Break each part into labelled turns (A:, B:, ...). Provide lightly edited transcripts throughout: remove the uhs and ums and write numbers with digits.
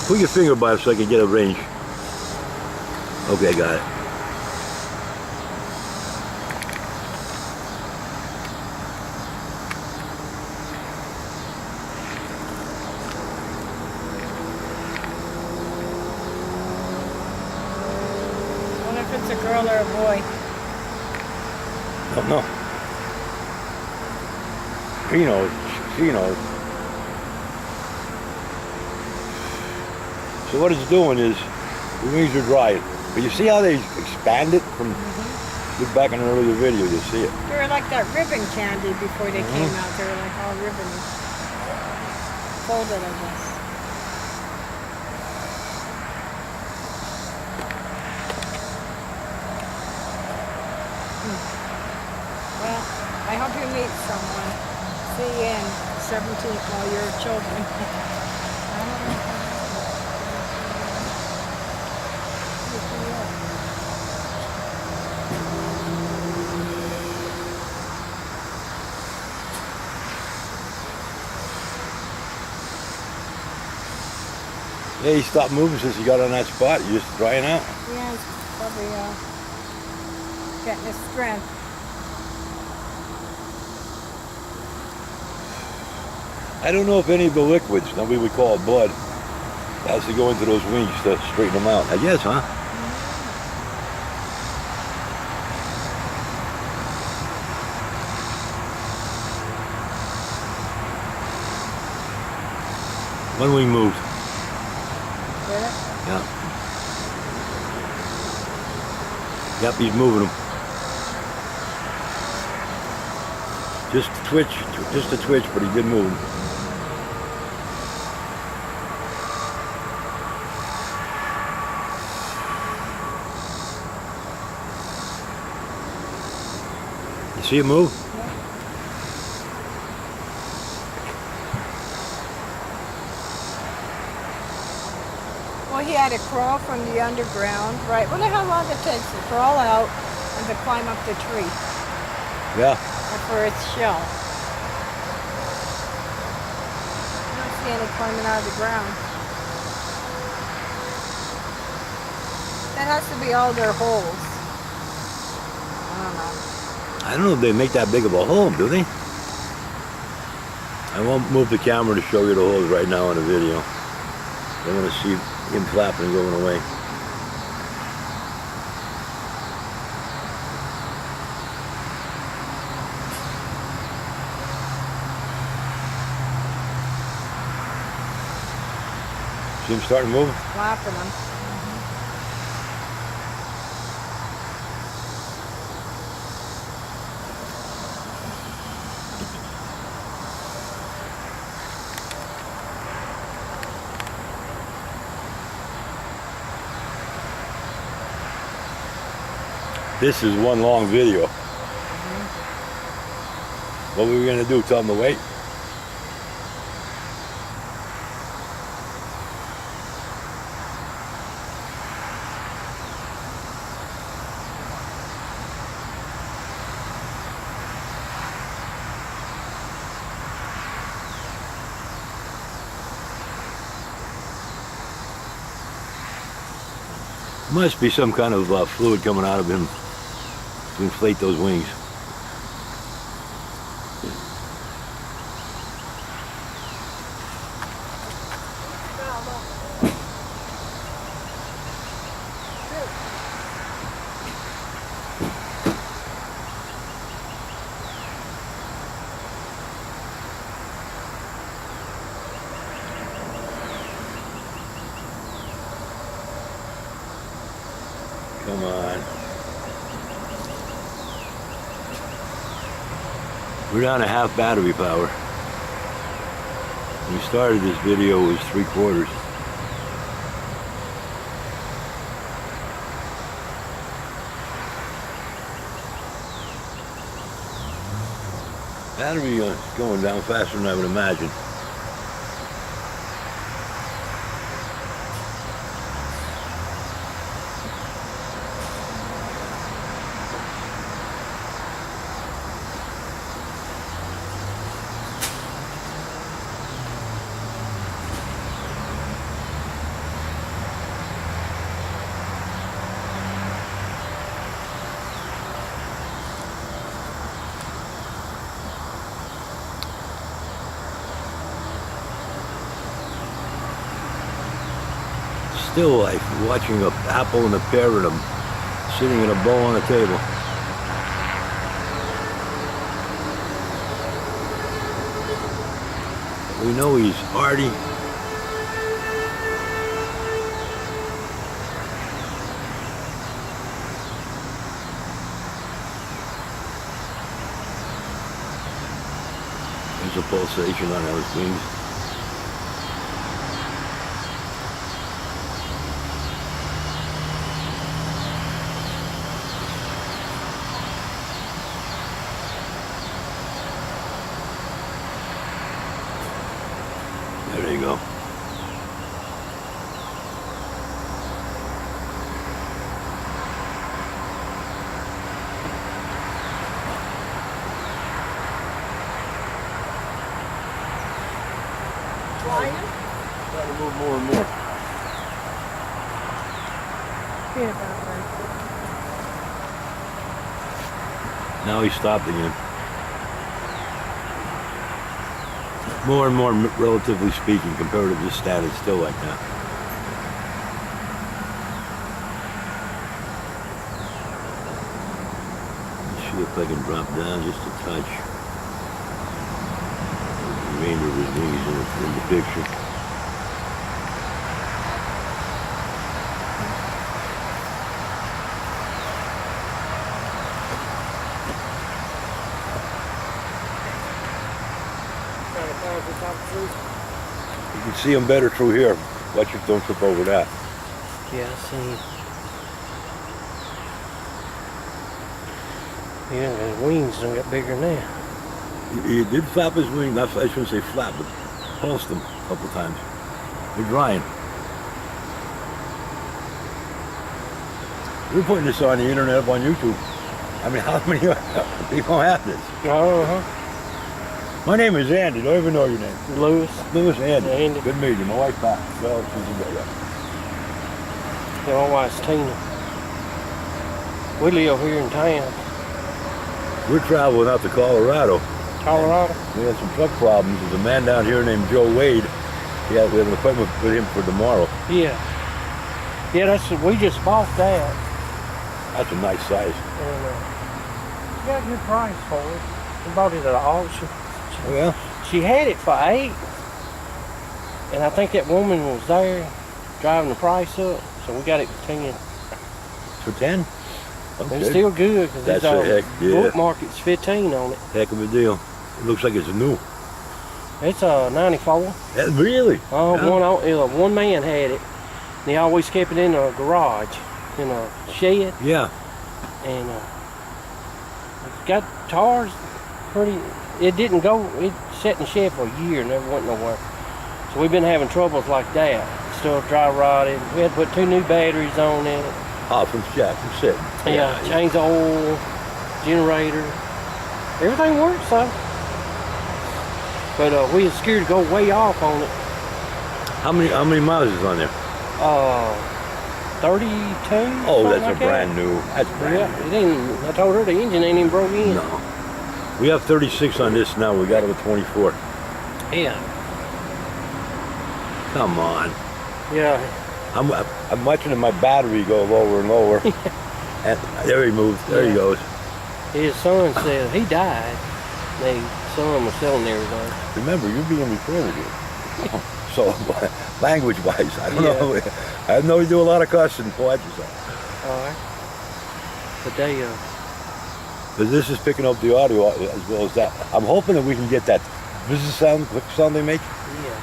A: Put your finger by it so I can get a range. Okay, got it.
B: I wonder if it's a girl or a boy.
A: Don't know. He knows. She knows. So what it's doing is, the wings are dry. But you see how they expand it from, look back in an earlier video, you'll see it.
B: They were like that ribbon candy before they came out. They were like all ribbony. Folded, I guess. Well, I hope you meet someone. See you in 17th while you're children.
A: Yeah, he stopped moving since he got on that spot. You're just drying out.
B: Yeah, it's probably getting his strength.
A: I don't know if any of the liquids, that we would call blood, has to go into those wings to straighten them out. I guess, huh? One wing moved.
B: Did it?
A: Yeah. Yep, he's moving them. Just a twitch, but he did move them. You see it move?
B: Well, he had to crawl from the underground, right? Wonder how long it takes to crawl out and to climb up the tree.
A: Yeah.
B: And for its shell. I don't see any climbing out of the ground. That has to be all their holes. I don't know.
A: I don't know if they make that big of a hole, do they? I won't move the camera to show you the holes right now in the video. I want to see him flapping and going away. See him starting to move?
B: Flapping them.
A: This is one long video. What were we going to do? Tell them to wait? Must be some kind of fluid coming out of him to inflate those wings. Come on. We're down to half battery power. When we started this video, it was 3/4. Battery is going down faster than I would imagine. Still life, watching an apple and a pear and them sitting in a bowl on the table. We know he's hardy. There's a pulsation on those wings. There you go.
B: Flying?
A: Try to move more and more.
B: Yeah, about right.
A: Now he stopped again. More and more, relatively speaking, compared to just standing still like that. Let's see if I can drop down just a touch. The remainder of his wings in the picture. You can see them better through here. Watch it, don't trip over that.
C: Yeah, I see. Yeah, his wings don't get bigger now.
A: He did flap his wings, not, I shouldn't say flap, but pulsed them a couple times. They're drying. We're putting this on the internet, up on YouTube. I mean, how many people have this?
C: Uh-huh.
A: My name is Andy. Don't even know your name.
C: Lewis.
A: Lewis, Andy.
C: Andy.
A: Good meeting you. My wife, Pat. Well, she's a good guy.
C: Yeah, my wife's Tina. We live here in town.
A: We're traveling out to Colorado.
C: Colorado?
A: We had some truck problems. There's a man down here named Joe Wade. We have an appointment with him for tomorrow.
C: Yeah. Yeah, we just bought that.
A: That's a nice size.
C: And got a good price for it. We bought it at an auction.
A: Oh, yeah?
C: She had it for $8. And I think that woman was there driving the price up. So we got it for 10.
A: For 10? Okay.
C: It's still good because
A: That's a heck, yeah.
C: bookmark's 15 on it.
A: Heck of a deal. It looks like it's new.
C: It's a 94.
A: Really?
C: Yeah. One man had it. And he always kept it in a garage, in a shed.
A: Yeah.
C: And it got tires pretty. It didn't go. It sat in the shed for a year, never went nowhere. So we've been having troubles like that. Still dry rotted. We had to put 2 new batteries on it.
A: Oh, from sitting.
C: Yeah, change the oil, generator. Everything works though. But we was scared to go way off on it.
A: How many miles is on there?
C: 32.
A: Oh, that's
C: like
A: a brand new. That's brand
C: Yeah,
A: new.
C: it ain't. I told her the engine ain't even broke in.
A: No. We have 36 on this now. We got it with 24.
C: Yeah.
A: Come on.
C: Yeah.
A: I'm watching my battery go lower and lower. And there he moves. There he goes.
C: His son said he died. His son was selling everything.
A: Remember, you're being recorded here. So, language-wise, I don't know. I know you do a lot of cussing. Watch yourself.
C: All right. But they,
A: But this is picking up the audio as well as that. I'm hoping that we can get that. This is the sound, quick sound they make.
C: yeah.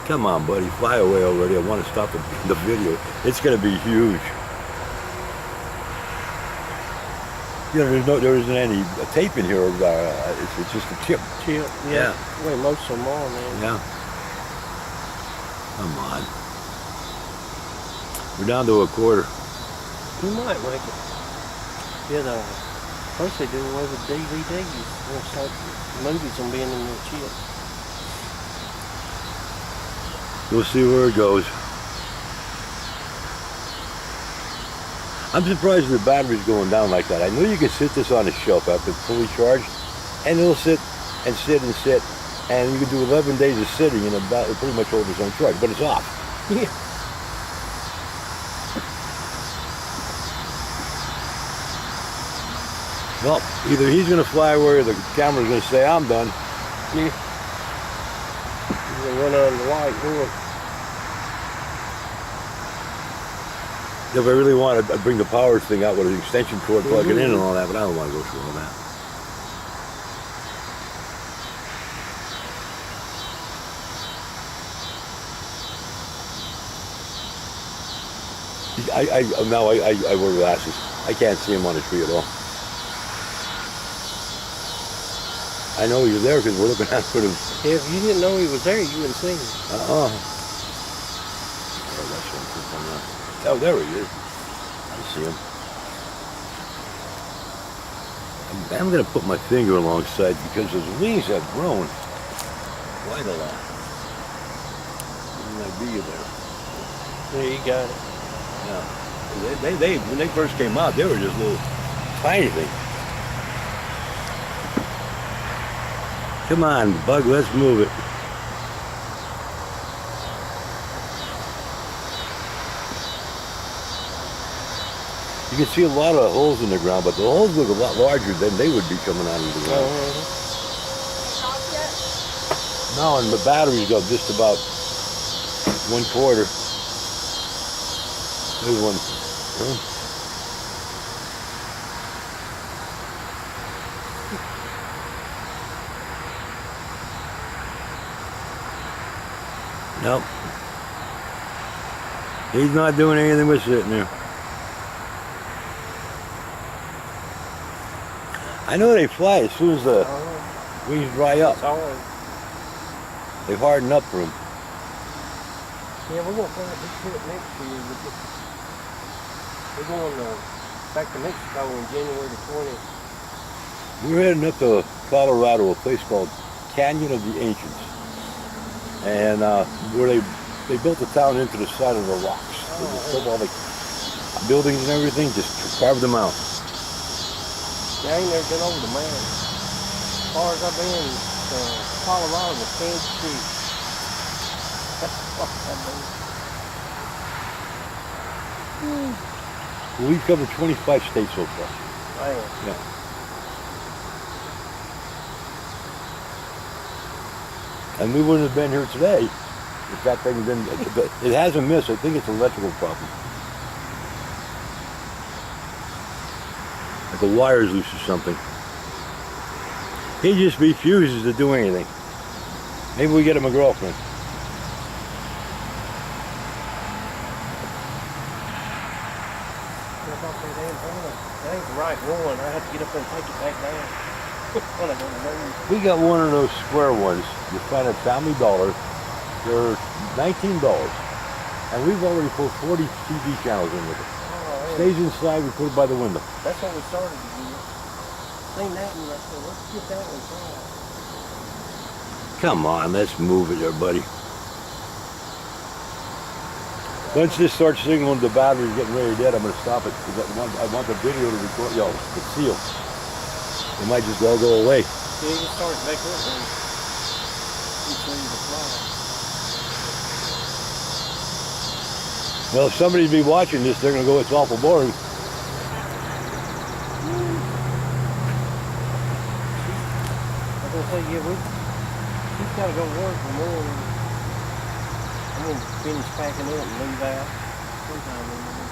A: Come on, buddy, fly away already. I want to stop the video. It's going to be huge. You know, there isn't any tape in here. It's just a chip.
C: Chip.
A: Yeah.
C: Wait, most of them are, man.
A: Yeah. Come on. We're down to a quarter.
C: You might make it. Yeah, first they do away with DVDs. They'll start movies on being in their chip.
A: We'll see where it goes. I'm surprised the battery's going down like that. I knew you could sit this on a shelf after it's fully charged, and it'll sit and sit and sit. and you can do 11 days of sitting and about pretty much hold his own truck, but it's off.
C: Yeah.
A: Well, either he's going to fly away or the camera's going to say, I'm done.
C: Yeah. He's gonna run on the light door.
A: If I really want to, I'd bring the power thing out with an extension cord, plug it in and all that, but I don't want to go through all that. Now I wear glasses. I can't see him on the tree at all. I know he's there because we're looking out for him.
C: Yeah, if you didn't know he was there, you wouldn't see him.
A: Oh, that's something. Oh, there he is. I see him. I'm going to put my finger alongside because his wings have grown quite a lot. Might be there.
C: Yeah, you got it.
A: Yeah. They when they first came out, they were just little tiny things. Come on, Bug, let's move it. You can see a lot of holes in the ground, but the holes look a lot larger than they would be coming out of the ground. No, and the batteries go just about 1/4. There's one. Nope. He's not doing anything but sitting there. I know they fly as soon as the wings dry up. They harden up for them.
C: Yeah, we're going to plant this trip next year. We're going back to Mexico on January the 20th.
A: We're heading up to Colorado, a place called Canyon of the Ancients. And where they built the town into the side of the rocks. They just built all the buildings and everything, just carved them out.
C: Yeah, I ain't never been over the mountain. As far as I've been, Colorado to Kansas City. That's what I've been.
A: Well, we've covered 25 states so far.
C: Man.
A: Yeah. And we wouldn't have been here today if that thing didn't. It hasn't missed. I think it's an electrical problem. Like the wire's loose or something. He just refuses to do anything. Maybe we get him a girlfriend.
C: That ain't the right one. I have to get up there and take it back down. When I go to move.
A: We got one of those square ones. You find at Family Dollar. They're $19. And we've already put 40 TV channels in with it.
C: Oh,
A: Stays inside, we put it by the window.
C: that's what we started to do. Seen that and I said, let's get that one tried.
A: Come on, let's move it there, buddy. Once this starts signaling the battery's getting ready to dead, I'm going to stop it because I want the video to record. Yo, it's sealed. It might just all go away.
C: Yeah, you can start it back up and keep ready to fly.
A: Well, if somebody'd be watching this, they're going to go, it's awful boring.
C: I was going to say, yeah, she's got to go work in the morning. I'm going to finish packing up and leave out sometime in the morning.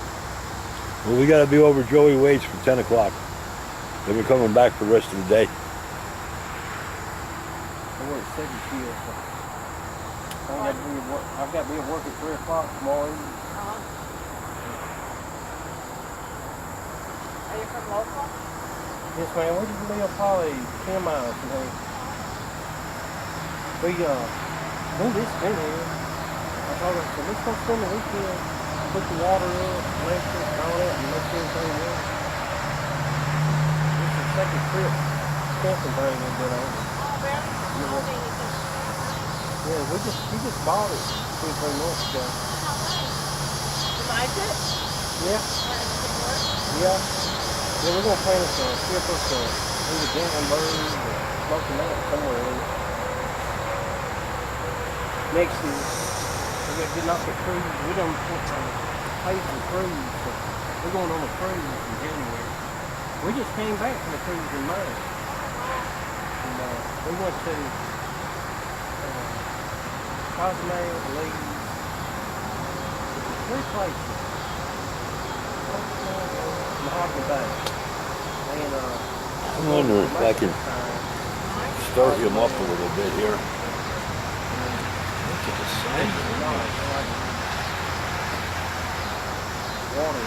A: Well, we got to be over Joey Wade's for 10 o'clock. Then we're coming back for the rest of the day.
C: I work second shift, so I've got to be at work at 3 o'clock tomorrow evening.
B: Are you from local?
C: Yes, ma'am. We just live probably 10 miles from here. We just been here. I told her, so let's go spend the weekend, put the water up, electric, and all that, and make everything work. This is the second trip camping thing we've been on.
B: Oh, really?
C: Yeah, we just bought it 2 or 3 months ago.
B: You like it?
C: Yeah. Yeah. Yeah, we're gonna plan us a trip up to either Gatlinburg or Smoky Mountain somewhere in it. next year. We got getting off the cruise. We done paid for the cruise. So we're going on a cruise in January. We just came back from the cruise in May. And we went to Cozumel, Belize. Three places. Mahogany Bay. And
A: I wonder if I can start him up a little bit here. Look at the sand.
C: Water.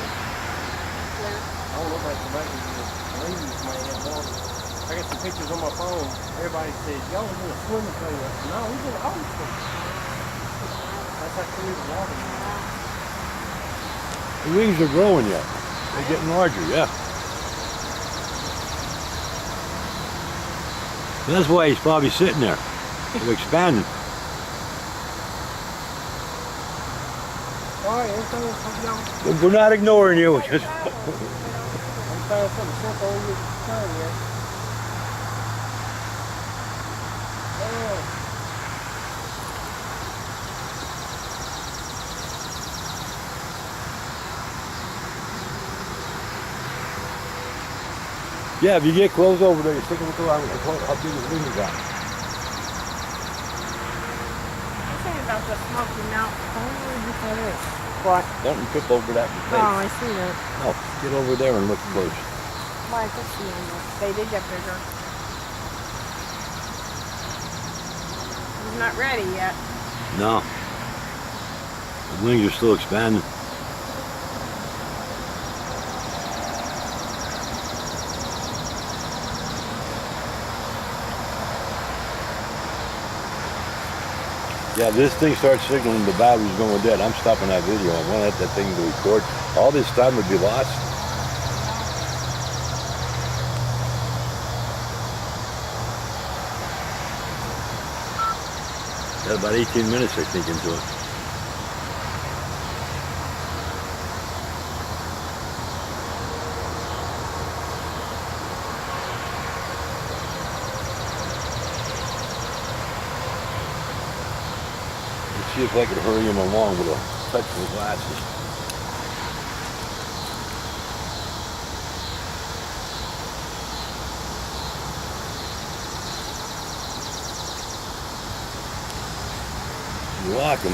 C: I don't look like the back of the leaves, man. Water. I got some pictures on my phone. Everybody says, y'all was in a swimming pool. I said, no, we was in an ocean. That's how clear the water is.
A: The wings are growing yet. They're getting larger, yeah. That's why he's probably sitting there. They're expanding.
C: All right, everything is y'all.
A: We're not ignoring you. Just
C: I'm trying something simple on your tongue here.
A: yeah, if you get close over there, you stick them around how big his wings are.
B: I'm saying about the Smoky Mountain. Look at this.
C: What?
A: Don't trip over that in the
B: Oh,
A: face.
B: I see that.
A: No, get over there and look close.
B: Well, I can see them. They did get bigger. He's not ready yet.
A: No. The wings are still expanding. Yeah, this thing starts signaling the battery's going dead. I'm stopping that video. I want that thing to record. All this time would be lost. Got about 18 minutes, I think, into it. Let's see if I could hurry him along with a touch of the glasses. You lock him.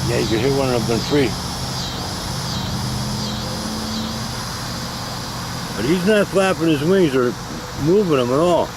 A: Yeah, you can hear one of them free. But But he's not flapping his wings or moving them at all.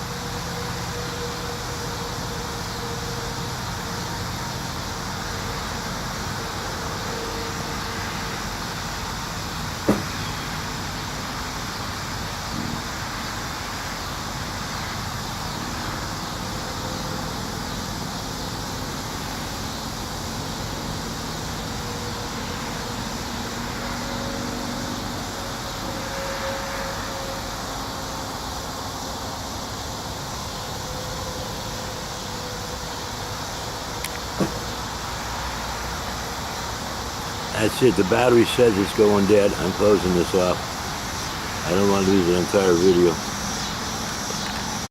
A: That's it, the battery says it's going dead. I'm closing this off. I don't want to lose an entire video.